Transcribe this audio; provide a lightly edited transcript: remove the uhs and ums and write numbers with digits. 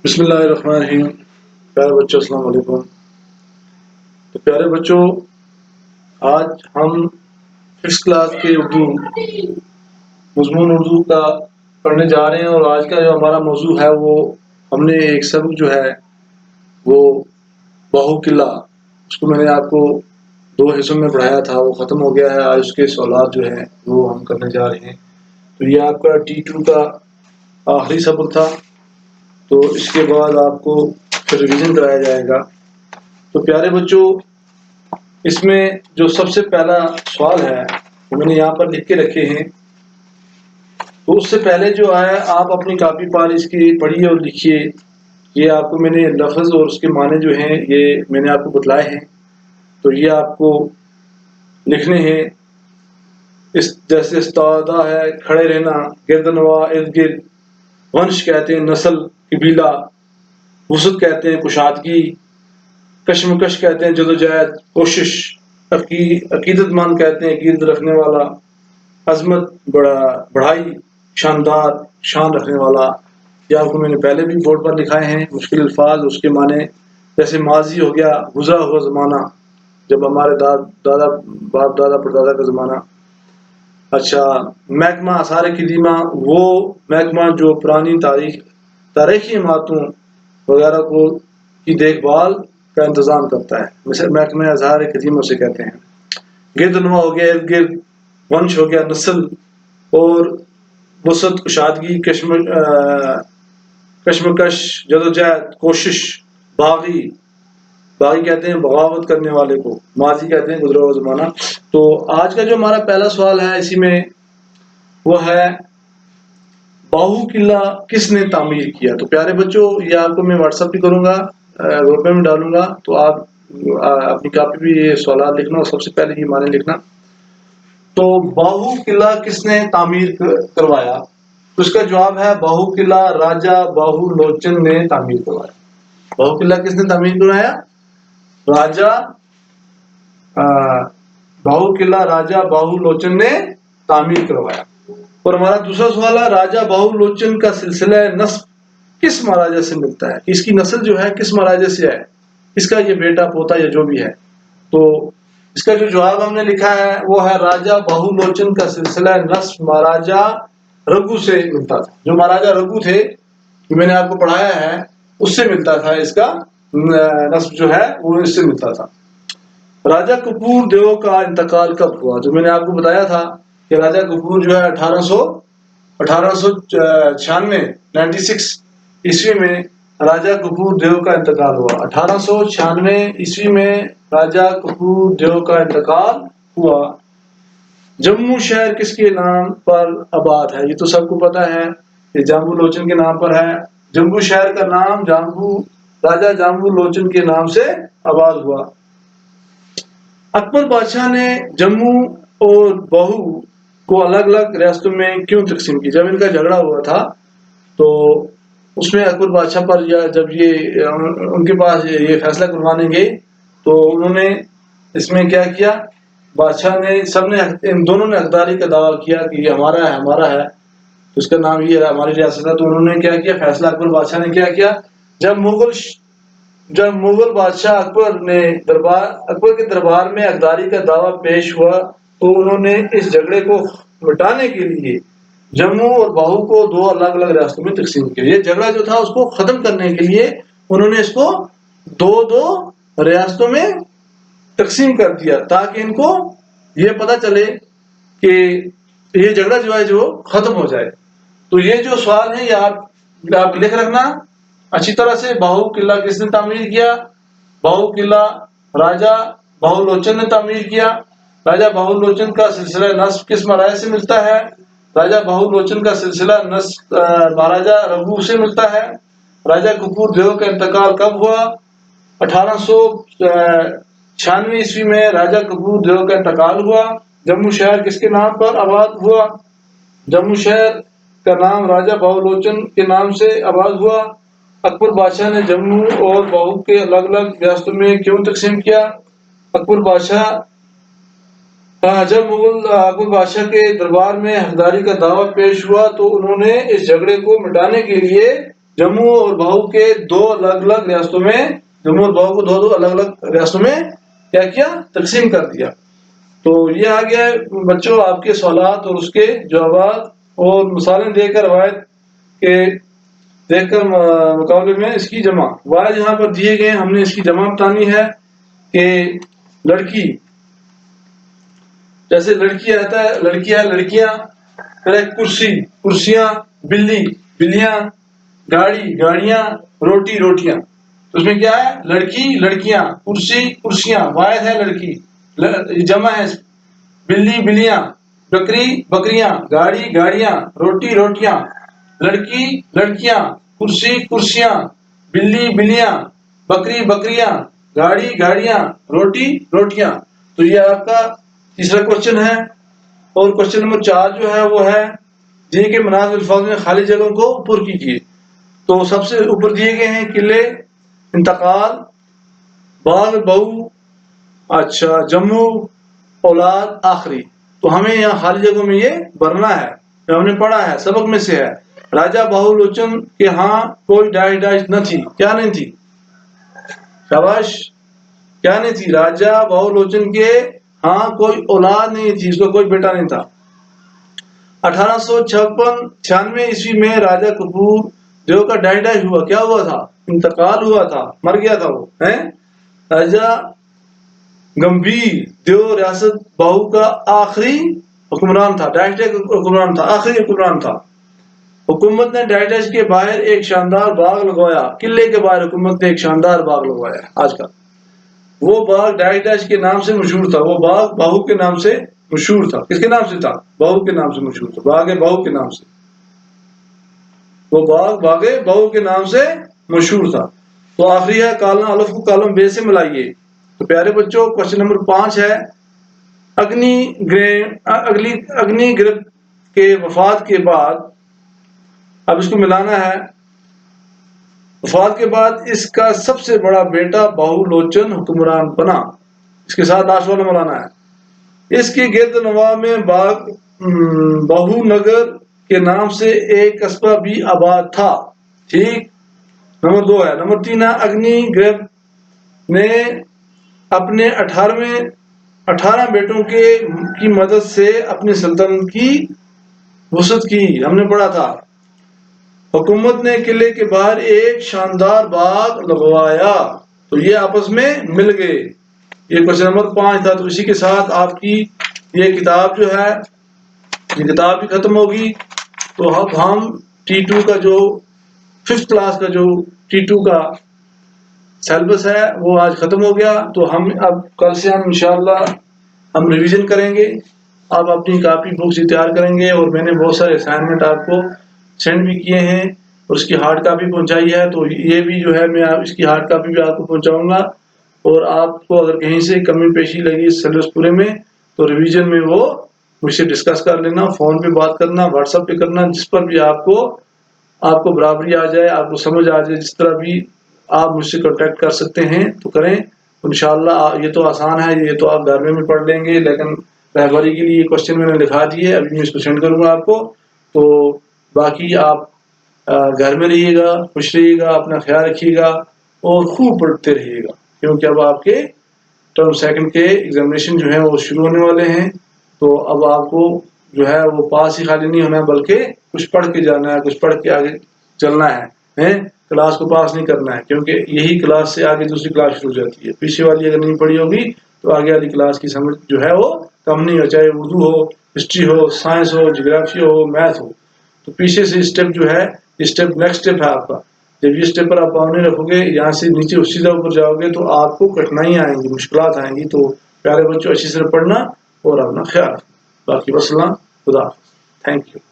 بسم اللہ الرحمن الرحیم۔ پیارے بچوں السلام علیکم۔ تو پیارے بچوں، آج ہم ففتھ کلاس کے مضمون اردو کا پڑھنے جا رہے ہیں، اور آج کا جو ہمارا موضوع ہے وہ ہم نے ایک سبق جو ہے وہ باہو قلعہ، اس کو میں نے آپ کو 2 حصوں میں پڑھایا تھا، وہ ختم ہو گیا ہے۔ آج اس کے سوالات جو ہیں وہ ہم کرنے جا رہے ہیں۔ تو یہ آپ کا T2 کا آخری سبق تھا، تو اس کے بعد آپ کو پھر ریویژن کرایا جائے گا۔ تو پیارے بچوں، اس میں جو سب سے پہلا سوال ہے وہ میں نے یہاں پر لکھ کے رکھے ہیں، تو اس سے پہلے جو ہے آپ اپنی کاپی پر اس کی پڑھیے اور لکھیے۔ یہ آپ کو میں نے لفظ اور اس کے معنی جو ہیں یہ میں نے آپ کو بتلائے ہیں، تو یہ آپ کو لکھنے ہیں۔ جیسے استادہ ہے کھڑے رہنا، گردنوا ارد گرد، ونش کہتے ہیں نسل قبیلہ، وسعت کہتے ہیں کشادگی، کشمکش کہتے ہیں جدوجہد کوشش، عقیدت مند کہتے ہیں عقیدت رکھنے والا، عظمت بڑھائی، شاندار شان رکھنے والا۔ یہ آپ کو میں نے پہلے بھی بورڈ پر لکھائے ہیں۔ مشکل الفاظ اس کے معنی، جیسے ماضی ہو گیا گزرا ہوا زمانہ، جب ہمارے دادا باپ دادا پردادا کا زمانہ۔ اچھا، محکمہ آثار قدیمہ، وہ محکمہ جو پرانی تاریخی عمارتوں وغیرہ کی دیکھ بھال کا انتظام کرتا ہے، مثل محکمہ آثار قدیمہ سے کہتے ہیں۔ گردنما ہو گیا ارد گرد، ونش ہو گیا نسل، اور وسعت کشادگی، کشمکش جدوجہد کوشش، باغی کہتے ہیں بغاوت کرنے والے کو، ماضی کہتے ہیں گزرا ہوا زمانہ۔ تو آج کا جو ہمارا پہلا سوال ہے اسی میں وہ ہے باہو قلعہ کس نے تعمیر کیا؟ تو پیارے بچوں، یہ آپ کو میں واٹس ایپ بھی کروں گا، گروپ میں ڈالوں گا، تو آپ اپنی کاپی بھی یہ سوالات لکھنا اور سب سے پہلے یہ معنی لکھنا۔ تو باہو قلعہ کس نے تعمیر کروایا؟ تو اس کا جواب ہے باہو قلعہ راجہ باہو لوچن نے تعمیر کروایا۔ باہو قلعہ کس نے تعمیر کروایا؟ باہو قلعہ راجہ باہو لوچن نے تعمیر کروایا۔ اور ہمارا دوسرا سوال ہے راجہ باہو لوچن کا سلسلہ نسب کس مہاراجا سے ملتا ہے؟ اس کی نسل جو ہے کس مہاراجا سے ہے، اس کا یہ بیٹا پوتا یا جو بھی ہے۔ تو اس کا جو جواب ہم نے لکھا ہے وہ ہے راجہ باہو لوچن کا سلسلہ نسب مہاراجا رگھو سے ملتا تھا۔ جو مہاراجا رگھو تھے، جو میں نے آپ کو پڑھایا ہے، اس سے ملتا تھا، اس کا نسب جو ہے وہ اس سے ملتا تھا۔ راجہ کپور دیو کا انتقال کب ہوا؟ جو میں نے آپ کو بتایا تھا کہ راجہ کپور جو ہے 1896 عیسوی میں راجہ کپور دیو کا انتقال ہوا۔ 1896 عیسوی میں راجہ کپور دیو کا انتقال ہوا۔ جموں شہر کس کے نام پر آباد ہے؟ یہ تو سب کو پتا ہے، یہ جامبو لوچن کے نام پر ہے۔ جموں شہر کا نام راجہ جامبو لوچن کے نام سے آباد ہوا۔ اکبر بادشاہ نے جموں اور باہو کو الگ الگ ریاستوں میں کیوں تقسیم کی؟ جب ان کا جھگڑا ہوا تھا تو اس میں اکبر بادشاہ پر جب یہ ان کے پاس یہ فیصلہ کروانے گئے تو انہوں نے اس میں کیا کیا، بادشاہ نے ان دونوں نے حقداری کا دعویٰ کیا کہ یہ ہمارا ہے، تو اس کا نام یہ ہے، ہماری ریاست ہے۔ تو انہوں نے کیا کیا، فیصلہ اکبر بادشاہ نے کیا کیا، جب مغل بادشاہ اکبر کے دربار میں حقداری کا دعویٰ پیش ہوا تو انہوں نے اس جھگڑے کو مٹانے کے لیے جموں اور باہو کو 2 الگ الگ ریاستوں میں تقسیم کیا۔ یہ جھگڑا جو تھا اس کو ختم کرنے کے لیے انہوں نے اس کو 2 ریاستوں میں تقسیم کر دیا، تاکہ ان کو یہ پتا چلے کہ یہ جھگڑا جو ہے جو ختم ہو جائے۔ تو یہ جو سوال ہے یہ آپ لکھ رکھنا اچھی طرح سے۔ باہو قلعہ کس نے تعمیر کیا؟ باہو قلعہ راجہ باہو لوچن نے تعمیر کیا۔ راجہ باہو لوچن کا سلسلہ نسب کس مہاراجا سے ملتا ہے؟ راجہ باہو لوچن کا سلسلہ نسب مہاراجا رگھو سے ملتا ہے۔ راجہ کپور دیو کا انتقال کب ہوا؟ 1896 عیسوی میں راجہ کپور دیو کا انتقال ہوا۔ جموں شہر کس کے نام پر آباد ہوا؟ جموں شہر کا نام راجہ باہو لوچن کے نام سے آباد ہوا۔ اکبر بادشاہ نے جموں اور باہو کے الگ الگ ریاستوں میں کیوں تقسیم کیا؟ جب اکبر بادشاہ کے دربار میں حقداری کا دعویٰ پیش ہوا تو انہوں نے اس جھگڑے کو مٹانے کے لیے جموں اور بہو کے دو الگ الگ ریاستوں میں، جموں اور بہو کو دو الگ الگ ریاستوں میں کیا کیا، تقسیم کر دیا. تو یہ آ گیا بچوں آپ کے سوالات اور اس کے جوابات اور مثالیں دے کر روایت کے دیکھ کر مقابلے میں اس کی جمع. واحد یہاں پر دیے گئے، ہم نے اس کی جمع بتانی ہے کہ لڑکی، جیسے لڑکی آتا ہے، لڑکی ہے لڑکیاں، پھر ایک کرسی کرسیاں، بلی بلیاں، گاڑی گاڑیاں، روٹی روٹیاں. تو اس میں کیا ہے، لڑکی لڑکیاں، کرسی کرسیاں، واحد ہے لڑکی، جمع ہے بلی بلیاں، بکری بکریاں، گاڑی گاڑیاں، روٹی روٹیاں، لڑکی لڑکیاں، کرسی کرسیاں، بلی بلیاں، بکری بکریاں، گاڑی گاڑیاں، روٹی روٹیاں. تو یہ آپ کا تیسرا کوشچن ہے. اور کوشچن نمبر 4 جو ہے وہ ہے جی کے مناسب الفاظ میں خالی جگہوں کو پر کیجیے. تو سب سے اوپر دیے گئے ہیں قلعے، انتقال، باغ بہو، اچھا جموں، اولاد، آخری. تو ہمیں یہاں خالی جگہوں میں یہ بھرنا ہے جو ہم نے پڑھا ہے سبق میں سے ہے. راجا بہو لوچن کے ہاں کوئی ڈاش ڈاش نہ تھی. کیا نہیں تھی؟ شاباش. کیا نہیں تھی؟ راجا بہو لوچن کے ہاں کوئی اولاد نہیں تھی، اس کو کوئی بیٹا نہیں تھا. 1896 عیسوی میں راجا کپور دیو کا ڈائی ڈائی ہوا. کیا ہوا تھا؟ انتقال ہوا تھا، مر گیا تھا وہ. راجا گمبھیر دیو ریاست بہو کا آخری حکمران تھا، ڈائی ڈائی حکمران تھا، آخری حکمران تھا. حکومت نے ڈائی ڈائی کے باہر ایک شاندار باغ لگوایا. قلعے کے باہر حکومت نے ایک شاندار باغ لگوایا. آج کا وہ باغ ڈائی ڈاش کے نام سے مشہور تھا. وہ باغ بہو کے نام سے مشہور تھا. کس کے نام سے تھا؟ بہو کے نام سے مشہور تھا. باغ بہو کے نام سے، وہ باغ بہو کے نام سے مشہور تھا. تو آخری ہے کالم الف کو کالم بے سے ملائیے. تو پیارے بچوں کوشچن نمبر 5 ہے اگنی گرپ کے وفات کے بعد، اب اس کو ملانا ہے. وفات کے بعد اس کا سب سے بڑا بیٹا بہو لوچن حکمران بنا. اس کے ساتھ لاسٹ والا ملانا ہے. اس کی گرد نواح میں بہو نگر کے نام سے ایک قصبہ بھی آباد تھا. ٹھیک. نمبر 2 ہے. نمبر 3 ہے اگنی گرپ نے اپنے 18 بیٹوں کی مدد سے اپنی سلطنت کی وسعت کی. ہم نے پڑھا تھا. حکومت نے قلعے کے باہر ایک شاندار باغ لگوایا. تو یہ آپس میں مل گئے. یہ کوشچن نمبر 5 تھا. تو اسی کے ساتھ آپ کی یہ کتاب جو ہے، یہ کتاب بھی ختم ہوگی. تو اب ہم T2 کا جو 5th کلاس کا جو T2 کا سیلبس ہے وہ آج ختم ہو گیا. تو ہم اب کل سے ہم انشاءاللہ ہم ریویژن کریں گے. آپ اپنی کاپی بکس تیار کریں گے، اور میں نے بہت سارے اسائنمنٹ آپ کو سینڈ بھی کیے ہیں اور اس کی ہارڈ کاپی پہنچائی ہے. تو یہ بھی جو ہے میں اس کی ہارڈ کاپی بھی آپ کو پہنچاؤں گا. اور آپ کو اگر کہیں سے کمی پیشی لگی اس سیلبس پورے میں تو ریویژن میں وہ مجھ سے ڈسکس کر لینا. فون پہ بات کرنا، واٹس ایپ پہ کرنا، جس پر بھی آپ کو برابری آ جائے، آپ کو سمجھ آ جائے، جس طرح بھی آپ مجھ سے کانٹیکٹ کر سکتے ہیں تو کریں. انشاءاللہ یہ تو آسان ہے، یہ تو آپ گھر میں بھی پڑھ لیں گے، لیکن رہبری کے لیے یہ کوشچن میں نے لکھا دیے. ابھی میں اس کو سینڈ کروں گا آپ کو. تو باقی آپ گھر میں رہیے گا، خوش رہیے گا، اپنا خیال رکھیے گا اور خوب پڑھتے رہیے گا، کیونکہ اب آپ کے ٹرم 2 کے ایگزامینیشن جو ہیں وہ شروع ہونے والے ہیں. تو اب آپ کو جو ہے وہ پاس ہی خالی نہیں ہونا ہے، بلکہ کچھ پڑھ کے جانا ہے، کچھ پڑھ کے آگے چلنا ہے. کلاس کو پاس نہیں کرنا ہے، کیونکہ یہی کلاس سے آگے دوسری کلاس شروع ہو جاتی ہے. پیچھے والی اگر نہیں پڑھی ہوگی تو آگے والی کلاس کی سمجھ جو ہے وہ کم نہیں ہو، چاہے اردو ہو، ہسٹری ہو، سائنس ہو، جغرافی ہو، میتھ ہو. تو پیچھے سے اسٹیپ جو ہے، اسٹیپ نیکسٹ اسٹیپ ہے آپ کا. جب یہ اسٹیپ پر آپ پاؤں رکھو گے، یہاں سے نیچے سیدھا اوپر جاؤ گے تو آپ کو کٹھنائیاں آئیں گی، مشکلات آئیں گی. تو پیارے بچوں اچھی طرح پڑھنا اور اپنا خیال رکھنا. باقی وسلام، خدا حافظ. Thank you.